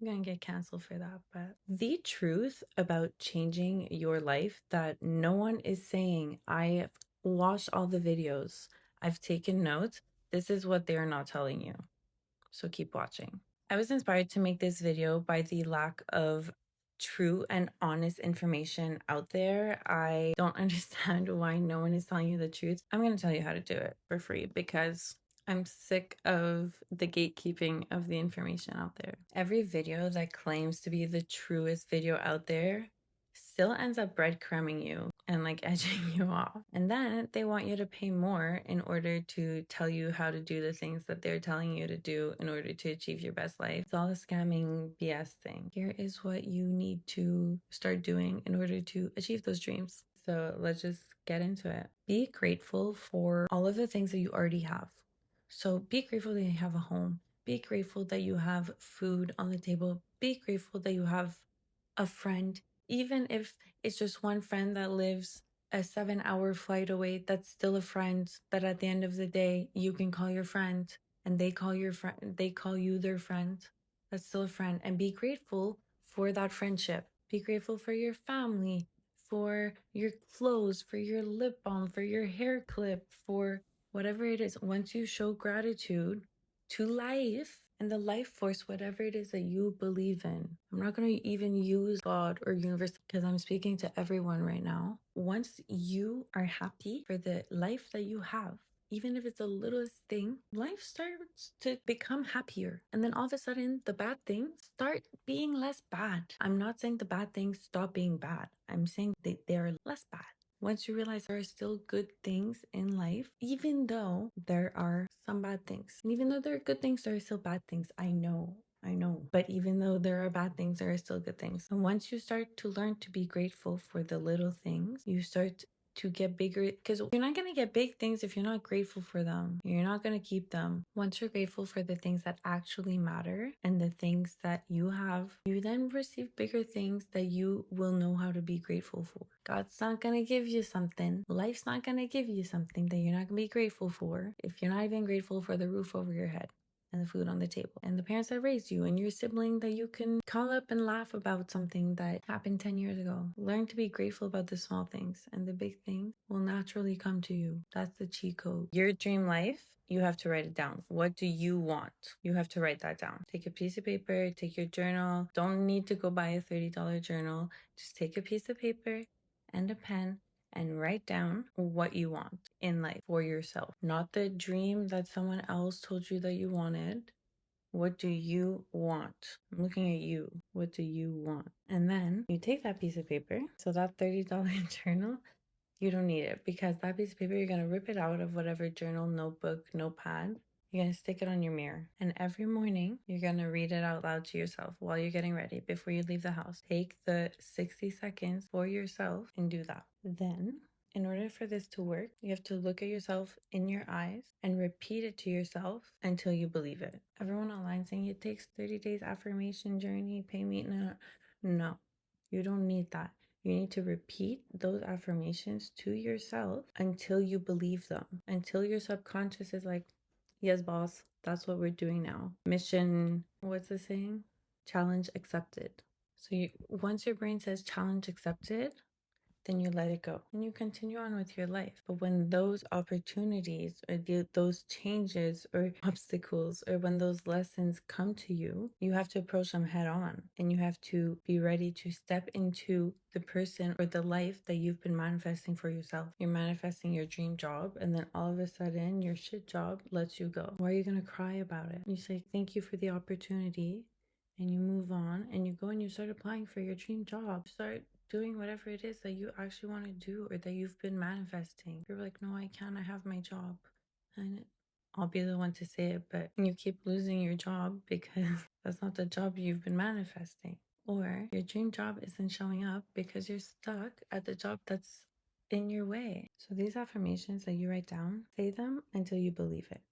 gonna get canceled for that, but the truth about changing your life that no one is saying. I've watched all the videos, I've taken notes. This is what they're not telling you. So keep watching. I was inspired to make this video by the lack of true and honest information out there. I don't understand why no one is telling you the truth. I'm going to tell you how to do it for free because I'm sick of the gatekeeping of the information out there. Every video that claims to be the truest video out there still ends up breadcrumbing you and like edging you off. And then they want you to pay more in order to tell you how to do the things that they're telling you to do in order to achieve your best life. It's all a scamming BS thing. Here is what you need to start doing in order to achieve those dreams. So let's just get into it. Be grateful for all of the things that you already have. So be grateful that you have a home. Be grateful that you have food on the table. Be grateful that you have a friend. Even if it's just one friend that lives a 7-hour flight away, that's still a friend that at the end of the day, you can call your friend and they call your friend, they call you their friend. That's still a friend. And be grateful for that friendship. Be grateful for your family, for your clothes, for your lip balm, for your hair clip, for whatever it is. Once you show gratitude to life and the life force, whatever it is that you believe in. I'm not going to even use God or universe because I'm speaking to everyone right now. Once you are happy for the life that you have, even if it's the littlest thing, life starts to become happier. And then all of a sudden, the bad things start being less bad. I'm not saying the bad things stop being bad. I'm saying they are less bad. Once you realize there are still good things in life, even though there are some bad things. And even though there are good things, there are still bad things. I know. But even though there are bad things, there are still good things. And once you start to learn to be grateful for the little things, you start to get bigger, because you're not going to get big things if you're not grateful for them. You're not going to keep them. Once you're grateful for the things that actually matter and the things that you have, you then receive bigger things that you will know how to be grateful for. God's not going to give you something. Life's not going to give you something that you're not going to be grateful for if you're not even grateful for the roof over your head and the food on the table and the parents that raised you and your sibling that you can call up and laugh about something that happened 10 years ago. Learn to be grateful about the small things, and the big things will naturally come to you. That's the cheat code. Your dream life, you have to write it down. What do you want? You have to write that down. Take a piece of paper, take your journal. Don't need to go buy a $30 journal. Just take a piece of paper and a pen and write down what you want in life for yourself. Not the dream that someone else told you that you wanted. What do you want? I'm looking at you. What do you want? And then you take that piece of paper. So that $30 journal, you don't need it, because that piece of paper, you're going to rip it out of whatever journal, notebook, notepad. You're going to stick it on your mirror. And every morning, you're going to read it out loud to yourself while you're getting ready before you leave the house. Take the 60 seconds for yourself and do that. Then, in order for this to work, you have to look at yourself in your eyes and repeat it to yourself until you believe it. Everyone online saying it takes 30 days affirmation journey, pay me. No, you don't need that. You need to repeat those affirmations to yourself until you believe them, until your subconscious is like, yes, boss, that's what we're doing now. Mission, what's the saying? Challenge accepted. So once your brain says challenge accepted, then you let it go and you continue on with your life. But when those opportunities or those changes or obstacles, or when those lessons come to you, you have to approach them head on, and you have to be ready to step into the person or the life that you've been manifesting for yourself. You're manifesting your dream job, and then all of a sudden your shit job lets you go. Why are you going to cry about it? You say, thank you for the opportunity, and you move on, and you go and you start applying for your dream job. Start doing whatever it is that you actually want to do or that you've been manifesting. You're like, no, I can't. I have my job. And I'll be the one to say it, but you keep losing your job because that's not the job you've been manifesting. Or your dream job isn't showing up because you're stuck at the job that's in your way. So these affirmations that you write down, say them until you believe it.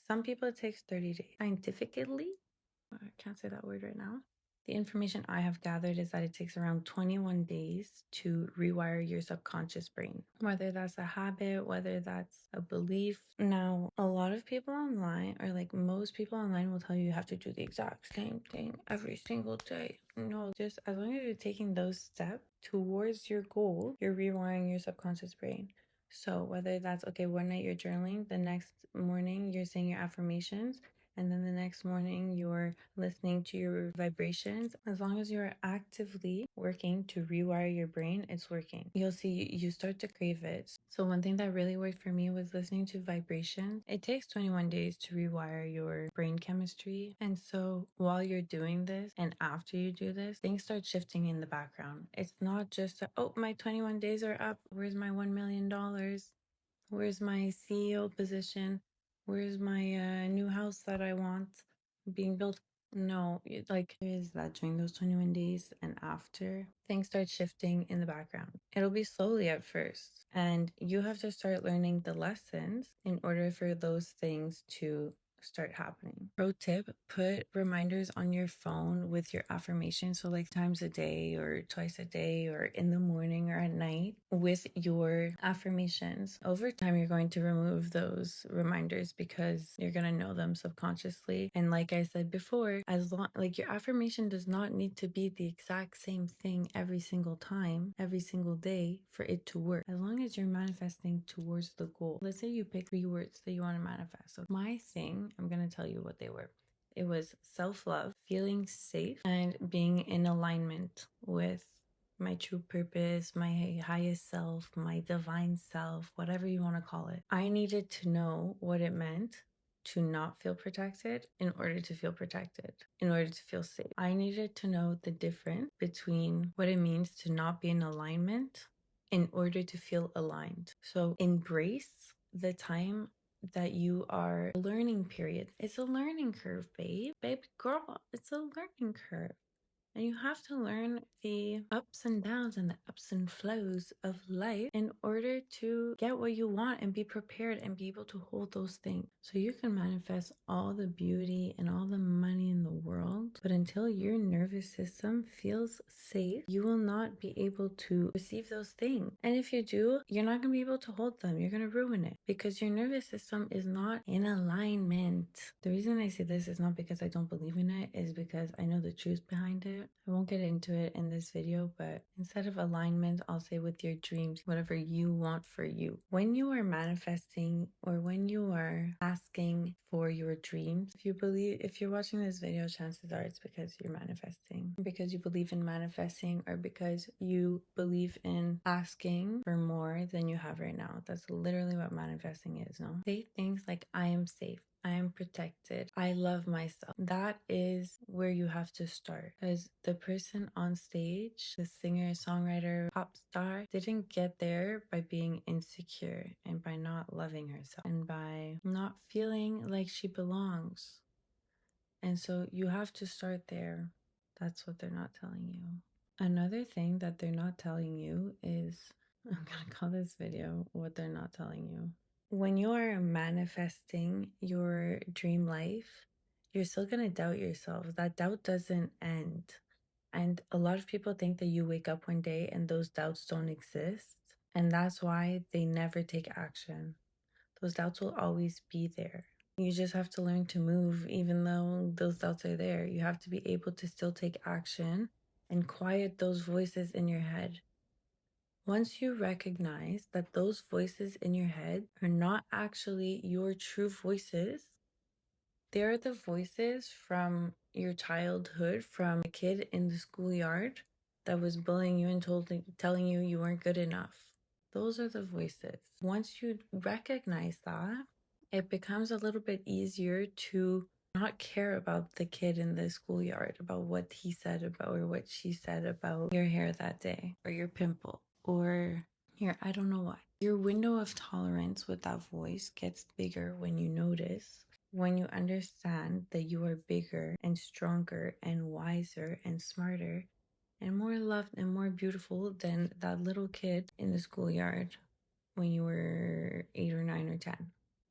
Some people, it takes 30 days. Scientifically, I can't say that word right now. The information I have gathered is that it takes around 21 days to rewire your subconscious brain, whether that's a habit, whether that's a belief. Now, a lot of people online, or like most people online, will tell you have to do the exact same thing every single day. No, just as long as you're taking those steps towards your goal, you're rewiring your subconscious brain. So whether that's, okay, one night you're journaling, the next morning you're saying your affirmations, and then the next morning you're listening to your vibrations, as long as you're actively working to rewire your brain, it's working. You'll see you start to crave it. So one thing that really worked for me was listening to vibrations. It takes 21 days to rewire your brain chemistry. And so while you're doing this and after you do this, things start shifting in the background. It's not just, oh, my 21 days are up. Where's my $1 million? Where's my CEO position? Where's my new house that I want being built? No, like is that during those 21 days and after, things start shifting in the background. It'll be slowly at first, and you have to start learning the lessons in order for those things to start happening. Pro tip, put reminders on your phone with your affirmations. So like times a day or twice a day or in the morning or at night with your affirmations. Over time, you're going to remove those reminders because you're going to know them subconsciously. And like I said before, as long like your affirmation does not need to be the exact same thing every single time, every single day for it to work. As long as you're manifesting towards the goal. Let's say you pick 3 words that you want to manifest. So my thing, I'm going to tell you what they were. It was self-love, feeling safe, and being in alignment with my true purpose, my highest self, my divine self, whatever you want to call it. I needed to know what it meant to not feel protected in order to feel protected, in order to feel safe. I needed to know the difference between what it means to not be in alignment in order to feel aligned. So embrace the time that you are learning period. It's a learning curve, babe. Baby girl, it's a learning curve. And you have to learn the ups and downs and the ups and flows of life in order to get what you want and be prepared and be able to hold those things. So you can manifest all the beauty and all the money in the world, but until your nervous system feels safe, you will not be able to receive those things. And if you do, you're not going to be able to hold them. You're going to ruin it because your nervous system is not in alignment. The reason I say this is not because I don't believe in it, is because I know the truth behind it. I won't get into it in this video, but instead of alignment, I'll say with your dreams, whatever you want for you. When you are manifesting or when you are asking for your dreams, if you're watching this video, chances are it's because you're manifesting, because you believe in manifesting, or because you believe in asking for more than you have right now. That's literally what manifesting is, no? Say things like, I am safe. I am protected. I love myself. That is where you have to start. Because the person on stage, the singer, songwriter, pop star, didn't get there by being insecure and by not loving herself and by not feeling like she belongs. And so you have to start there. That's what they're not telling you. Another thing that they're not telling you is, I'm gonna call this video what they're not telling you. When you are manifesting your dream life, you're still going to doubt yourself. That doubt doesn't end. And a lot of people think that you wake up one day and those doubts don't exist. And that's why they never take action. Those doubts will always be there. You just have to learn to move, even though those doubts are there. You have to be able to still take action and quiet those voices in your head. Once you recognize that those voices in your head are not actually your true voices, they're the voices from your childhood, from a kid in the schoolyard that was bullying you and telling you you weren't good enough. Those are the voices. Once you recognize that, it becomes a little bit easier to not care about the kid in the schoolyard, about what he said about or what she said about your hair that day, or your pimple, or your I don't know what. Your window of tolerance with that voice gets bigger when you notice, when you understand that you are bigger and stronger and wiser and smarter and more loved and more beautiful than that little kid in the schoolyard when you were 8 or 9 or 10.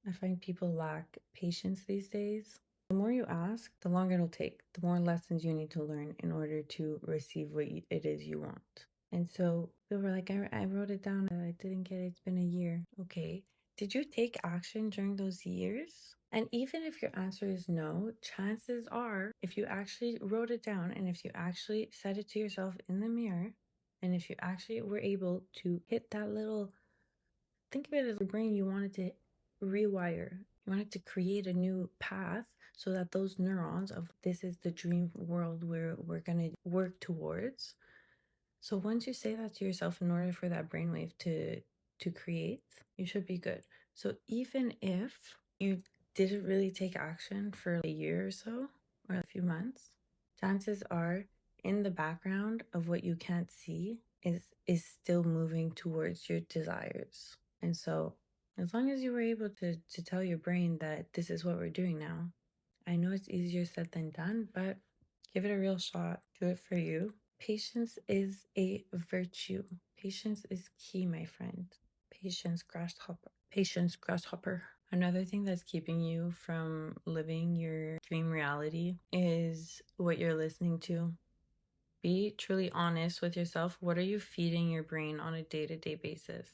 I find people lack patience these days. The more you ask, the longer it'll take, the more lessons you need to learn in order to receive what it is you want. And so people were like, I wrote it down, I didn't get it, it's been a year. Okay. Did you take action during those years? And even if your answer is no, chances are, if you actually wrote it down and if you actually said it to yourself in the mirror, and if you actually were able to hit that little, think of it as your brain, you wanted to rewire. You wanted to create a new path so that those neurons of this is the dream world where we're going to work towards. So once you say that to yourself, in order for that brainwave to create, you should be good. So even if you didn't really take action for a year or so, or a few months, chances are in the background of what you can't see is still moving towards your desires. And so as long as you were able to tell your brain that this is what we're doing now, I know it's easier said than done, but give it a real shot. Do it for you. Patience is a virtue. Patience is key, my friend. Patience, grasshopper. Patience, grasshopper. Another thing that's keeping you from living your dream reality is what you're listening to. Be truly honest with yourself. What are you feeding your brain on a day-to-day basis?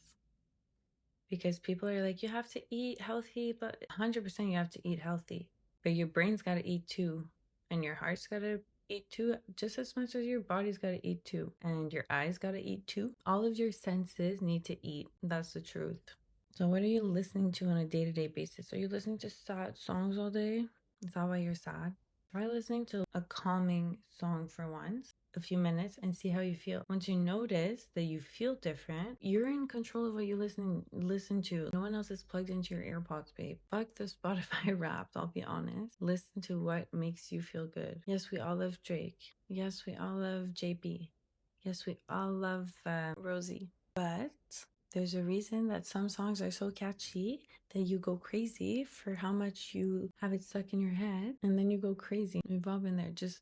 Because people are like, you have to eat healthy, but 100% you have to eat healthy. But your brain's got to eat too. And your heart's got to eat too, just as much as your body's got to eat too. And your eyes got to eat too. All of your senses need to eat. That's the truth. So what are you listening to on a day-to-day basis? Are you listening to sad songs all day? Is that why you're sad? Try listening to a calming song for once, a few minutes, and see how you feel. Once you notice that you feel different, you're in control of what you listen to. No one else is plugged into your AirPods, babe. Fuck the Spotify Wrapped, I'll be honest. Listen to what makes you feel good. Yes, we all love Drake. Yes, we all love JB. Yes, we all love Rosie. But there's a reason that some songs are so catchy that you go crazy for how much you have it stuck in your head, and then you go crazy. We've all been there. Just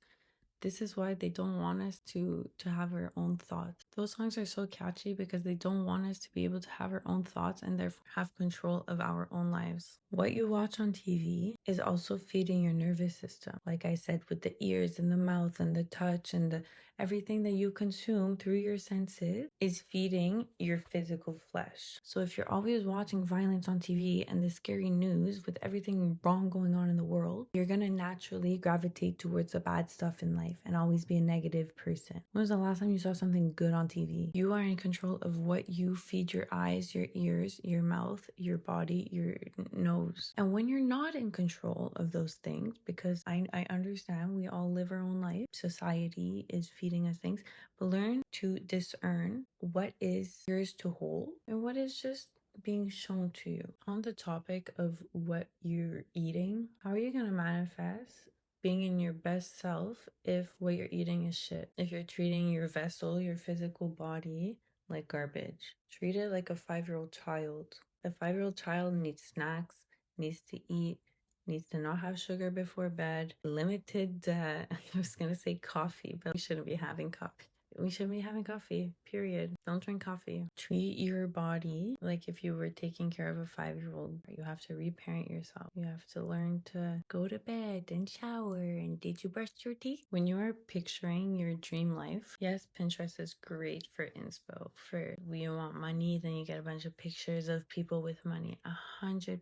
this is why they don't want us to have our own thoughts. Those songs are so catchy because they don't want us to be able to have our own thoughts and therefore have control of our own lives. What you watch on TV is also feeding your nervous system. Like I said, with the ears and the mouth and the touch and the everything that you consume through your senses is feeding your physical flesh. So if you're always watching violence on TV and the scary news with everything wrong going on in the world, you're going to naturally gravitate towards the bad stuff in life and always be a negative person. When was the last time you saw something good on TV? You are in control of what you feed your eyes, your ears, your mouth, your body, your nose. And when you're not in control of those things, because I understand we all live our own life, society is feeding us things, but learn to discern what is yours to hold and what is just being shown to you. On the topic of what you're eating, how are you going to manifest being in your best self if what you're eating is shit? If you're treating your vessel, your physical body, like garbage, treat it like a 5-year-old child. A 5-year-old child needs snacks, needs to eat, needs to not have sugar before bed, limited, I was going to say coffee, but we shouldn't be having coffee. We shouldn't be having coffee, period. Don't drink coffee. Treat your body like if you were taking care of a 5-year-old. You have to reparent yourself. You have to learn to go to bed and shower. And did you brush your teeth? When you are picturing your dream life, yes, Pinterest is great for inspo. For when you want money, then you get a bunch of pictures of people with money. 100%.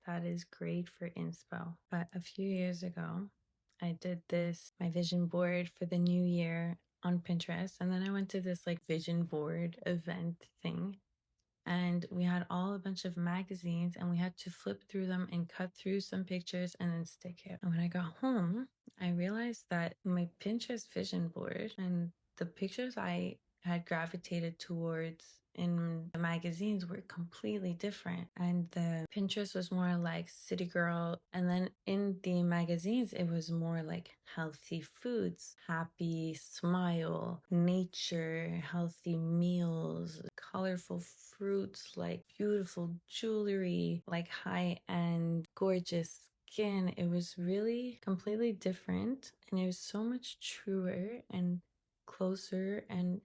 That is great for inspo. But a few years ago, I did this, my vision board for the new year on Pinterest. And then I went to this like vision board event thing. And we had all a bunch of magazines and we had to flip through them and cut through some pictures and then stick it. And when I got home, I realized that my Pinterest vision board and the pictures I had gravitated towards in the magazines were completely different. And the Pinterest was more like city girl. And then in the magazines, it was more like healthy foods, happy smile, nature, healthy meals, colorful fruits, like beautiful jewelry, like high-end, gorgeous skin. It was really completely different. And it was so much truer and closer and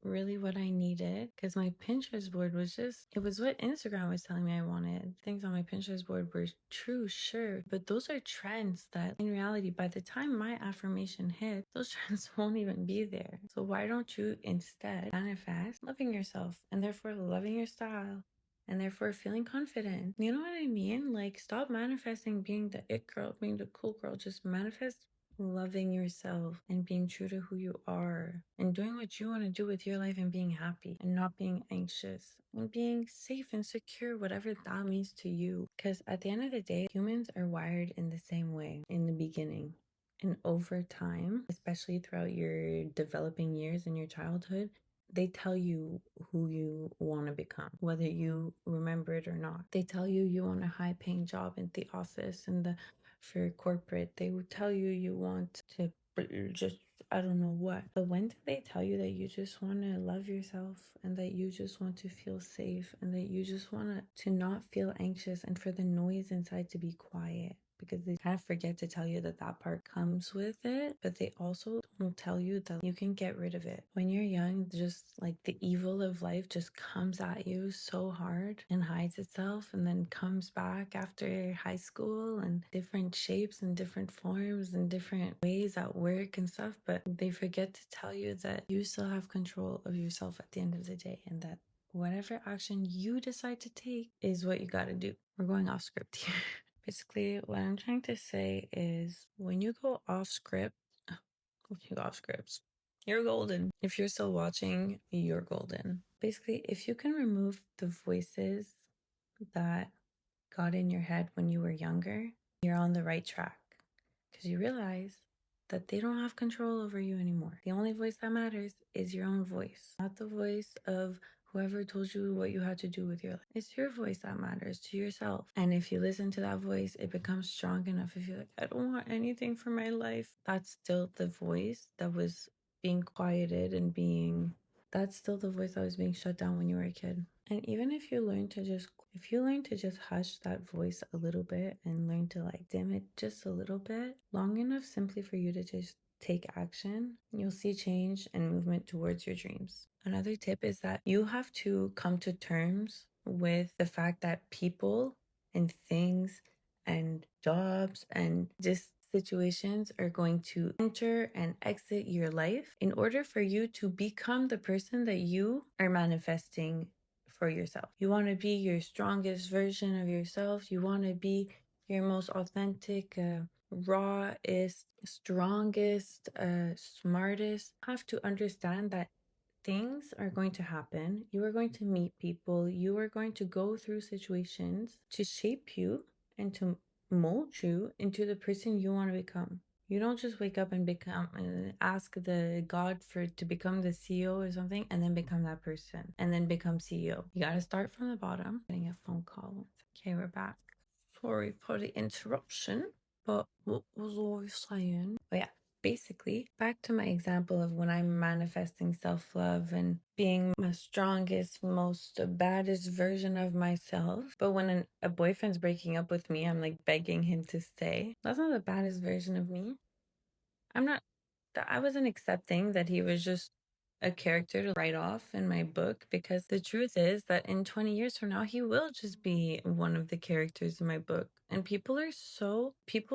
really what I needed because my Pinterest board was just, it was what Instagram was telling me I wanted. Things on my Pinterest board were true, sure, but those are trends that in reality, by the time my affirmation hits, those trends won't even be there. So why don't you instead manifest loving yourself and therefore loving your style? And therefore feeling confident. You know what I mean? Like, stop manifesting being the it girl, being the cool girl. Just manifest loving yourself and being true to who you are and doing what you want to do with your life and being happy and not being anxious and being safe and secure, whatever that means to you. Because at the end of the day, humans are wired in the same way in the beginning. And over time, especially throughout your developing years in your childhood, they tell you who you want to become, whether you remember it or not. They tell you you want a high paying job in the office and for corporate. They would tell you you want to just, I don't know what. But when do they tell you that you just want to love yourself and that you just want to feel safe and that you just want to not feel anxious and for the noise inside to be quiet? Because they kind of forget to tell you that that part comes with it, but they also don't tell you that you can get rid of it. When you're young, just like the evil of life just comes at you so hard and hides itself and then comes back after high school and different shapes and different forms and different ways at work and stuff, but they forget to tell you that you still have control of yourself at the end of the day and that whatever action you decide to take is what you got to do. We're going off script here. Basically, what I'm trying to say is when you go off script, if you go off scripts, you're golden. If you're still watching, you're golden. Basically, if you can remove the voices that got in your head when you were younger, you're on the right track because you realize that they don't have control over you anymore. The only voice that matters is your own voice, not the voice of whoever told you what you had to do with your life. It's your voice that matters to yourself. And if you listen to that voice, it becomes strong enough. If you're like, I don't want anything for my life, that's still the voice that was being quieted and that's still the voice that was being shut down when you were a kid. And even if you learn to just hush that voice a little bit and learn to like dim it just a little bit, long enough simply for you to just take action, you'll see change and movement towards your dreams. Another tip is that you have to come to terms with the fact that people and things and jobs and just situations are going to enter and exit your life in order for you to become the person that you are manifesting for yourself. You want to be your strongest version of yourself. You want to be your most authentic, rawest, strongest, smartest. You have to understand that things are going to happen. You are going to meet people. You are going to go through situations to shape you and to mold you into the person you want to become. You don't just wake up and become ask the God for to become the CEO or something and then become that person and then become CEO. You got to start from the bottom. Getting a phone call. Okay, we're back. Sorry for the interruption, but what was I saying? Oh yeah, basically, back to my example of when I'm manifesting self-love and being my strongest, most baddest version of myself. But when a boyfriend's breaking up with me, I'm like begging him to stay. That's not the baddest version of me. I'm not, I wasn't accepting that he was just a character to write off in my book because the truth is that in 20 years from now, he will just be one of the characters in my book. And people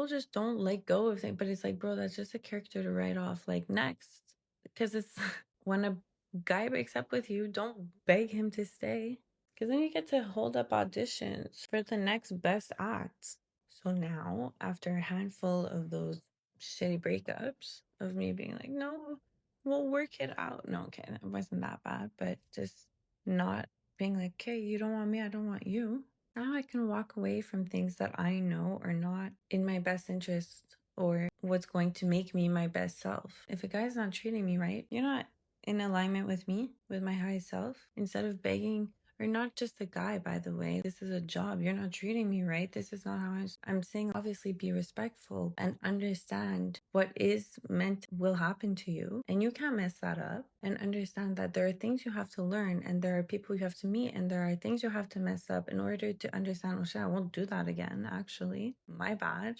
just don't let go of things. But it's like, bro, that's just a character to write off. Like, next. Because it's when a guy breaks up with you, don't beg him to stay. Because then you get to hold up auditions for the next best act. So now, after a handful of those shitty breakups of me being like, no, we'll work it out. No, okay, it wasn't that bad, but just not being like, okay, you don't want me, I don't want you. Now I can walk away from things that I know are not in my best interest or what's going to make me my best self. If a guy's not treating me right, you're not in alignment with me, with my highest self. Instead of begging, or not just a guy, by the way. This is a job. You're not treating me right. This is not how I'm saying. Obviously, be respectful and understand what is meant will happen to you. And you can't mess that up. And understand that there are things you have to learn and there are people you have to meet and there are things you have to mess up in order to understand, oh shit, I won't do that again, actually. My bad.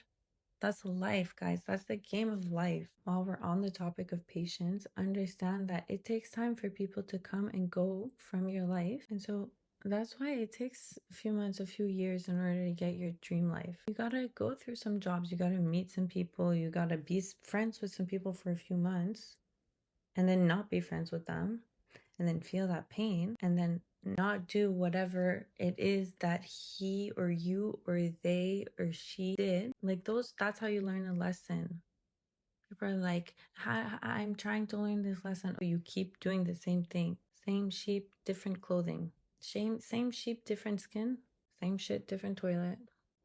That's life, guys. That's the game of life. While we're on the topic of patience, understand that it takes time for people to come and go from your life. And so that's why it takes a few months, a few years in order to get your dream life. You gotta go through some jobs, you gotta meet some people, you gotta be friends with some people for a few months, and then not be friends with them, and then feel that pain, and then not do whatever it is that he or you or they or she did. Like that's how you learn a lesson. People are like, I'm trying to learn this lesson. You keep doing the same thing. Same sheep, different clothing. Same sheep, different skin. Same shit, different toilet.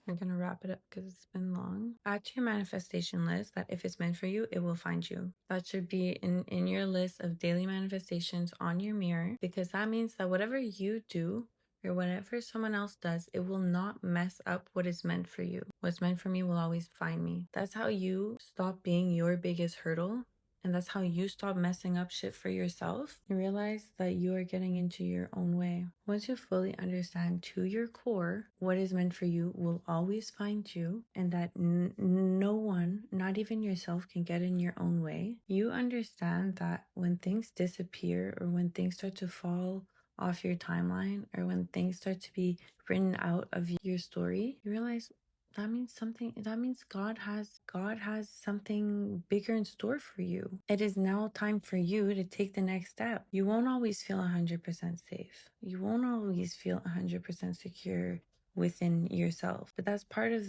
I'm gonna wrap it up because it's been long. Add to your manifestation list that if it's meant for you, it will find you. That should be in your list of daily manifestations on your mirror, because that means that whatever you do or whatever someone else does, it will not mess up what is meant for you. What's meant for me will always find me. That's how you stop being your biggest hurdle. And that's how you stop messing up shit for yourself. You realize that you are getting into your own way. Once you fully understand to your core what is meant for you will always find you, and that no one, not even yourself, can get in your own way, you understand that when things disappear or when things start to fall off your timeline or when things start to be written out of your story, you realize that means God has something bigger in store for you. It is now time for you to take the next step. You won't always feel 100% safe. You won't always feel 100% secure within yourself, but that's part of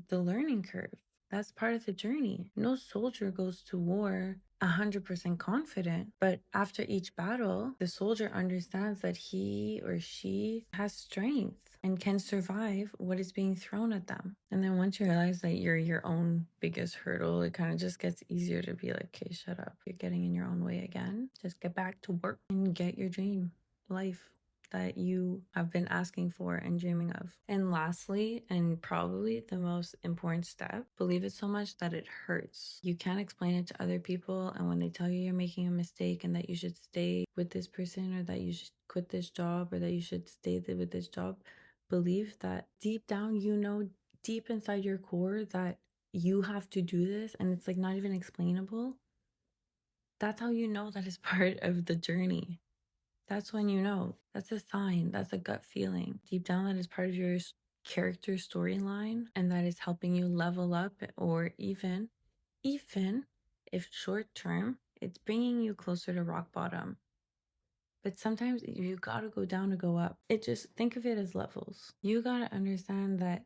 the learning curve. That's part of the journey. No soldier goes to war 100% confident, but after each battle, the soldier understands that he or she has strength and can survive what is being thrown at them. And then once you realize that you're your own biggest hurdle, it kind of just gets easier to be like, okay, shut up. You're getting in your own way again. Just get back to work and get your dream life that you have been asking for and dreaming of. And lastly, and probably the most important step, believe it so much that it hurts. You can't explain it to other people, and when they tell you you're making a mistake and that you should stay with this person or that you should quit this job or that you should stay with this job, believe that deep down, you know, deep inside your core that you have to do this, and it's like not even explainable. That's how you know that is part of the journey. That's when you know. That's a sign. That's a gut feeling. Deep down, that is part of your character storyline, and that is helping you level up, or even if short term, it's bringing you closer to rock bottom. But sometimes you gotta go down to go up. It just, think of it as levels. You gotta understand that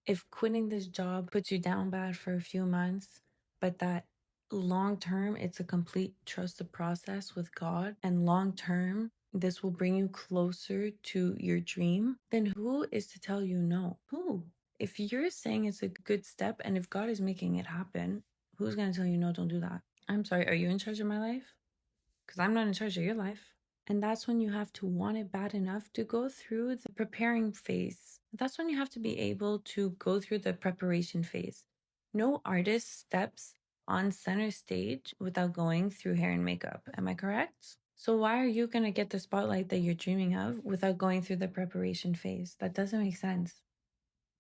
if quitting this job puts you down bad for a few months, but that long term, it's a complete trust the process with God, and long term, this will bring you closer to your dream, then who is to tell you no? Who? If you're saying it's a good step and if God is making it happen, who's going to tell you no, don't do that? I'm sorry, are you in charge of my life? Because I'm not in charge of your life. And that's when you have to want it bad enough to go through the preparing phase. That's when you have to be able to go through the preparation phase. No artist steps on center stage without going through hair and makeup. Am I correct? So why are you going to get the spotlight that you're dreaming of without going through the preparation phase? That doesn't make sense.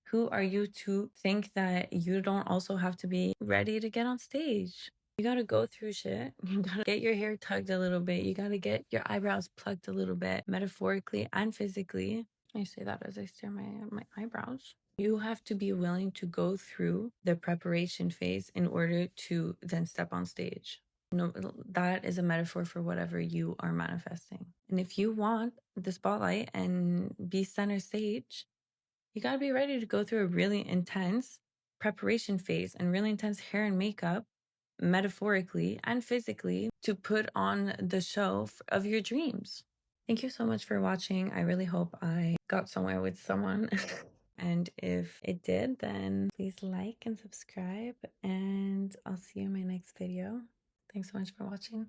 Who are you to think that you don't also have to be ready to get on stage? You gotta go through shit. You gotta get your hair tugged a little bit. You gotta get your eyebrows plucked a little bit, metaphorically and physically. I say that as I stare my eyebrows. You have to be willing to go through the preparation phase in order to then step on stage. No, that is a metaphor for whatever you are manifesting. And if you want the spotlight and be center stage, you got to be ready to go through a really intense preparation phase and really intense hair and makeup, metaphorically and physically, to put on the show of your dreams. Thank you so much for watching. I really hope I got somewhere with someone. And if it did, then please like and subscribe, and I'll see you in my next video. Thanks so much for watching.